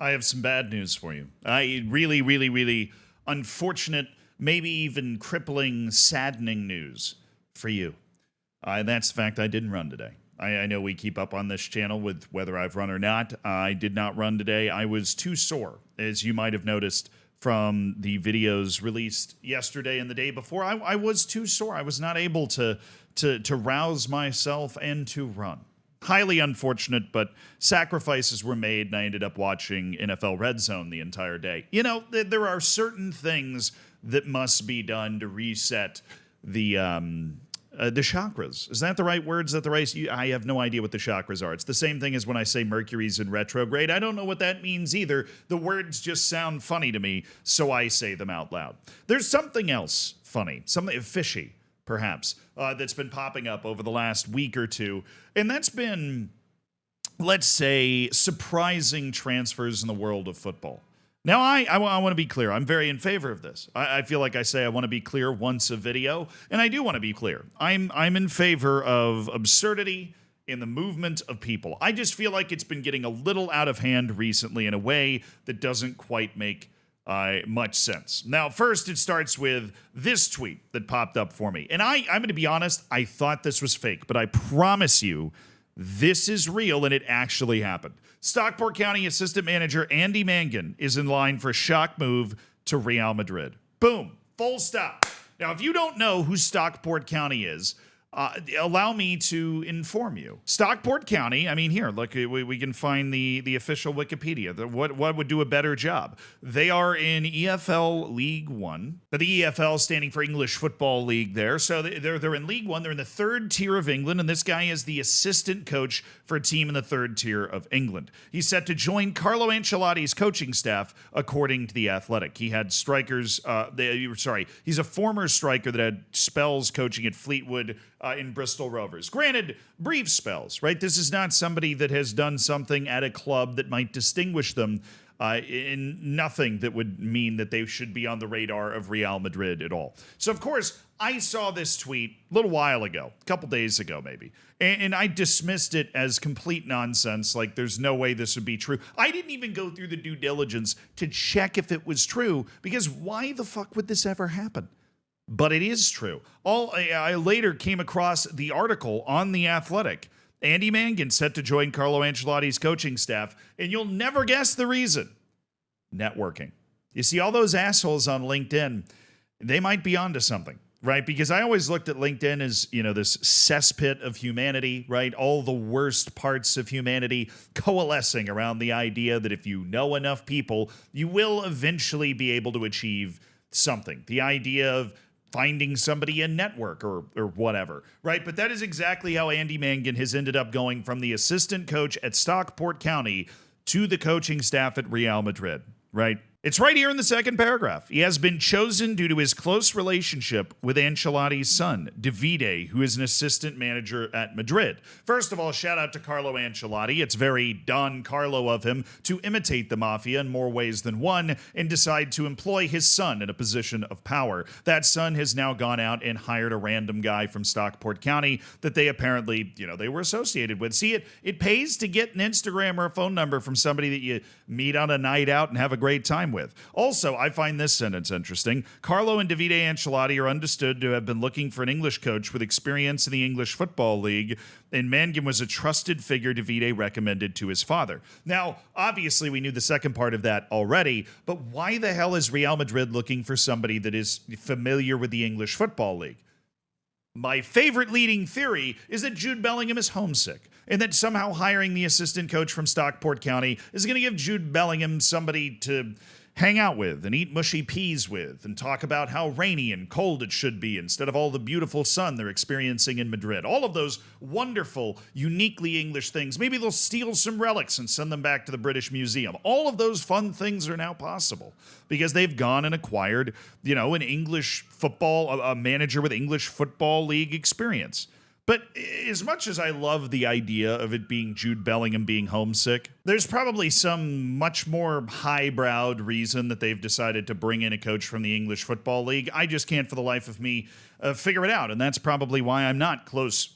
I have some bad news for you. Really unfortunate, maybe even crippling, saddening news for you. That's the fact I didn't run today. I know we keep up on this channel with whether I've run or not. I did not run today. I was too sore, as you might have noticed from the videos released yesterday and the day before. I was too sore. I was not able to rouse myself and to run. Highly unfortunate, but sacrifices were made, and I ended up watching NFL Red Zone the entire day. You know, there are certain things that must be done to reset the chakras. Is that the right word? Is that the right? I have no idea what the chakras are. It's the same thing as when I say Mercury's in retrograde. I don't know what that means either. The words just sound funny to me, so I say them out loud. There's something else funny, something fishy, perhaps, that's been popping up over the last week or two, and that's been, let's say, surprising transfers in the world of football. Now, I want to be clear. I'm very in favor of this. I feel like I say I want to be clear once a video, and I do want to be clear. I'm in favor of absurdity in the movement of people. I just feel like it's been getting a little out of hand recently in a way that doesn't quite make much sense. Now, first, it starts with this tweet that popped up for me. And I'm going to be honest, I thought this was fake, but I promise you, this is real and it actually happened. Stockport County Assistant Manager Andy Mangan is in line for a shock move to Real Madrid. Boom. Full stop. Now, if you don't know who Stockport County is, allow me to inform you. Stockport County, I mean, here, look, we can find the official Wikipedia. What would do a better job? They are in EFL League One. The EFL standing for English Football League there. So they're in League One. They're in the third tier of England, and this guy is the assistant coach for a team in the third tier of England. He's set to join Carlo Ancelotti's coaching staff, according to The Athletic. He had strikers, he's a former striker that had spells coaching at Fleetwood in Bristol Rovers. Granted, brief spells, right? This is not somebody that has done something at a club that might distinguish them in nothing that would mean that they should be on the radar of Real Madrid at all. So, of course, I saw this tweet a little while ago, a couple days ago maybe, and I dismissed it as complete nonsense, like there's no way this would be true. I didn't even go through the due diligence to check if it was true, because why the fuck would this ever happen? But it is true. I later came across the article on The Athletic. Andy Mangan set to join Carlo Ancelotti's coaching staff, and you'll never guess the reason. Networking. You see, all those assholes on LinkedIn, they might be onto something, right? Because I always looked at LinkedIn as, this cesspit of humanity, right? All the worst parts of humanity coalescing around the idea that if you know enough people, you will eventually be able to achieve something. The idea of finding somebody in network or whatever, right? But that is exactly how Andy Mangan has ended up going from the assistant coach at Stockport County to the coaching staff at Real Madrid, right? It's right here in the second paragraph. He has been chosen due to his close relationship with Ancelotti's son, Davide, who is an assistant manager at Madrid. First of all, shout out to Carlo Ancelotti. It's very Don Carlo of him to imitate the mafia in more ways than one and decide to employ his son in a position of power. That son has now gone out and hired a random guy from Stockport County that they apparently, they were associated with. See, it pays to get an Instagram or a phone number from somebody that you meet on a night out and have a great time with. Also, I find this sentence interesting. Carlo and Davide Ancelotti are understood to have been looking for an English coach with experience in the English Football League, and Mangan was a trusted figure Davide recommended to his father. Now, obviously, we knew the second part of that already, but why the hell is Real Madrid looking for somebody that is familiar with the English Football League? My favorite leading theory is that Jude Bellingham is homesick, and that somehow hiring the assistant coach from Stockport County is going to give Jude Bellingham somebody to hang out with and eat mushy peas with and talk about how rainy and cold it should be instead of all the beautiful sun they're experiencing in Madrid. All of those wonderful, uniquely English things. Maybe they'll steal some relics and send them back to the British Museum. All of those fun things are now possible because they've gone and acquired, an English football, a manager with English Football League experience. But as much as I love the idea of it being Jude Bellingham being homesick, there's probably some much more highbrowed reason that they've decided to bring in a coach from the English Football League. I just can't for the life of me figure it out. And that's probably why I'm not close,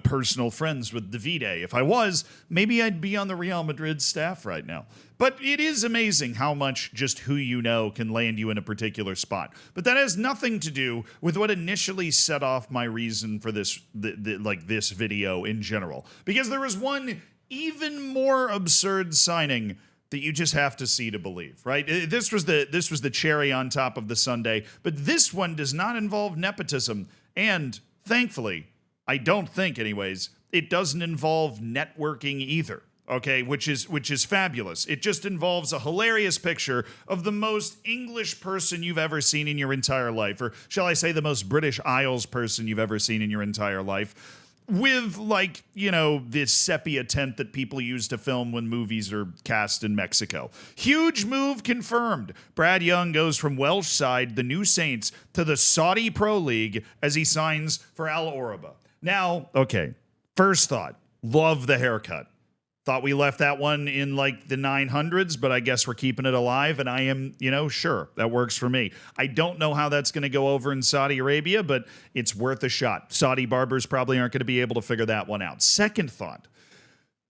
personal friends with Davide. If I was, maybe I'd be on the Real Madrid staff right now. But it is amazing how much just who you know can land you in a particular spot. But that has nothing to do with what initially set off my reason for this video in general. Because there was one even more absurd signing that you just have to see to believe, right? This was the cherry on top of the sundae, but this one does not involve nepotism, and thankfully, I don't think anyways, it doesn't involve networking either. Okay, which is fabulous. It just involves a hilarious picture of the most English person you've ever seen in your entire life, or shall I say the most British Isles person you've ever seen in your entire life, with this sepia tint that people use to film when movies are cast in Mexico. Huge move confirmed. Brad Young goes from Welsh side, the New Saints, to the Saudi Pro League as he signs for Al Oraba. Now, okay, first thought, love the haircut. Thought we left that one in the 900s, but I guess we're keeping it alive, and I am, sure, that works for me. I don't know how that's going to go over in Saudi Arabia, but it's worth a shot. Saudi barbers probably aren't going to be able to figure that one out. Second thought,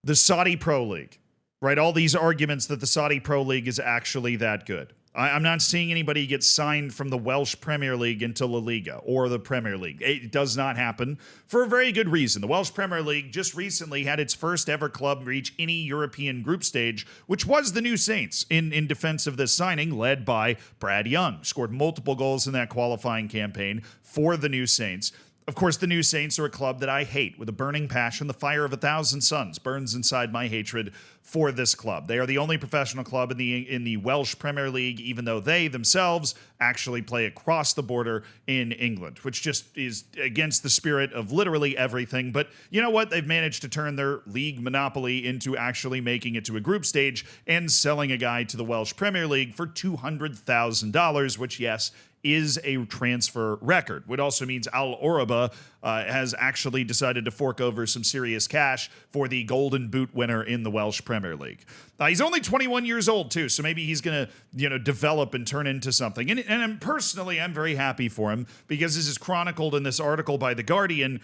the Saudi Pro League, right? All these arguments that the Saudi Pro League is actually that good. I'm not seeing anybody get signed from the Welsh Premier League into La Liga or the Premier League. It does not happen for a very good reason. The Welsh Premier League just recently had its first ever club reach any European group stage, which was the New Saints in defense of this signing, led by Brad Young. Scored multiple goals in that qualifying campaign for the New Saints. Of course, the New Saints are a club that I hate with a burning passion. The fire of 1,000 suns burns inside my hatred for this club. They are the only professional club in the Welsh Premier League, even though they themselves actually play across the border in England, which just is against the spirit of literally everything. But you know what? They've managed to turn their league monopoly into actually making it to a group stage and selling a guy to the Welsh Premier League for $200,000, which, yes, is a transfer record. Which also means Al Oraba has actually decided to fork over some serious cash for the Golden Boot winner in the Welsh Premier League. He's only 21 years old too, so maybe he's going to develop and turn into something. And personally, I'm very happy for him because this is chronicled in this article by The Guardian.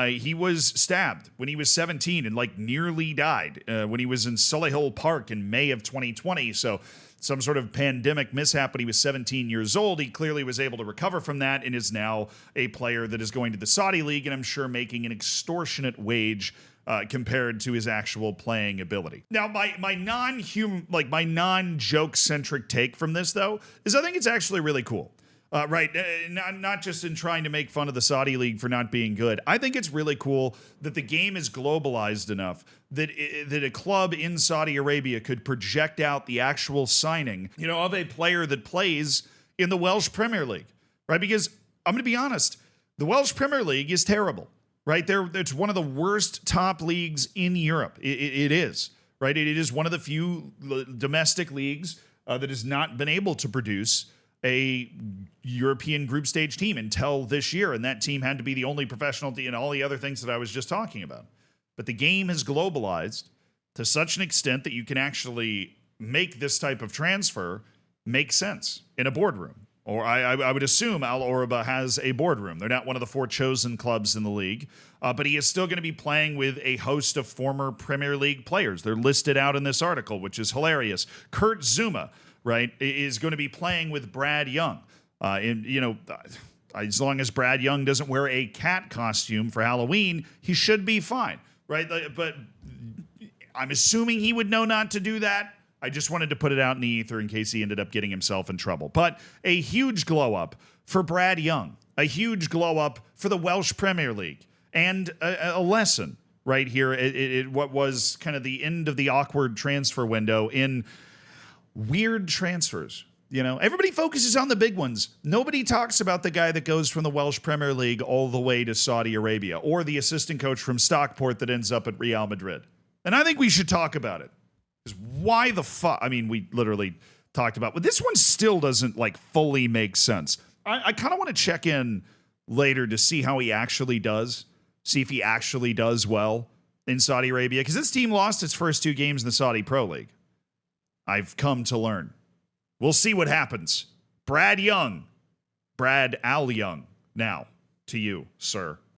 He was stabbed when he was 17 and nearly died when he was in Solihull Park in May of 2020. So some sort of pandemic mishap when he was 17 years old. He clearly was able to recover from that and is now a player that is going to the Saudi League and I'm sure making an extortionate wage compared to his actual playing ability. Now, my non-joke centric take from this, though, is I think it's actually really cool. Right. Not just in trying to make fun of the Saudi League for not being good. I think it's really cool that the game is globalized enough that a club in Saudi Arabia could project out the actual signing, of a player that plays in the Welsh Premier League, right? Because I'm going to be honest, the Welsh Premier League is terrible, right? It's one of the worst top leagues in Europe. It is, right? It is one of the few domestic leagues that has not been able to produce a European group stage team until this year, and that team had to be the only professional team and all the other things that I was just talking about. But the game has globalized to such an extent that you can actually make this type of transfer make sense in a boardroom. Or I would assume Al Oraba has a boardroom. They're not one of the 4 chosen clubs in the league, but he is still going to be playing with a host of former Premier League players. They're listed out in this article, which is hilarious. Kurt Zouma, right, is going to be playing with Brad Young. As long as Brad Young doesn't wear a cat costume for Halloween, he should be fine, right? But I'm assuming he would know not to do that. I just wanted to put it out in the ether in case he ended up getting himself in trouble. But a huge glow up for Brad Young, a huge glow up for the Welsh Premier League, and a lesson right here at what was kind of the end of the awkward transfer window in weird transfers. Everybody focuses on the big ones. Nobody talks about the guy that goes from the Welsh Premier League all the way to Saudi Arabia, or the assistant coach from Stockport that ends up at Real Madrid. And I think we should talk about it. Because why the fuck? I mean, we literally talked about, but this one still doesn't fully make sense. I kind of want to check in later to see how he actually does. See if he actually does well in Saudi Arabia. Because this team lost its first 2 games in the Saudi Pro League. I've come to learn. We'll see what happens. Brad Al Young, now to you, sir.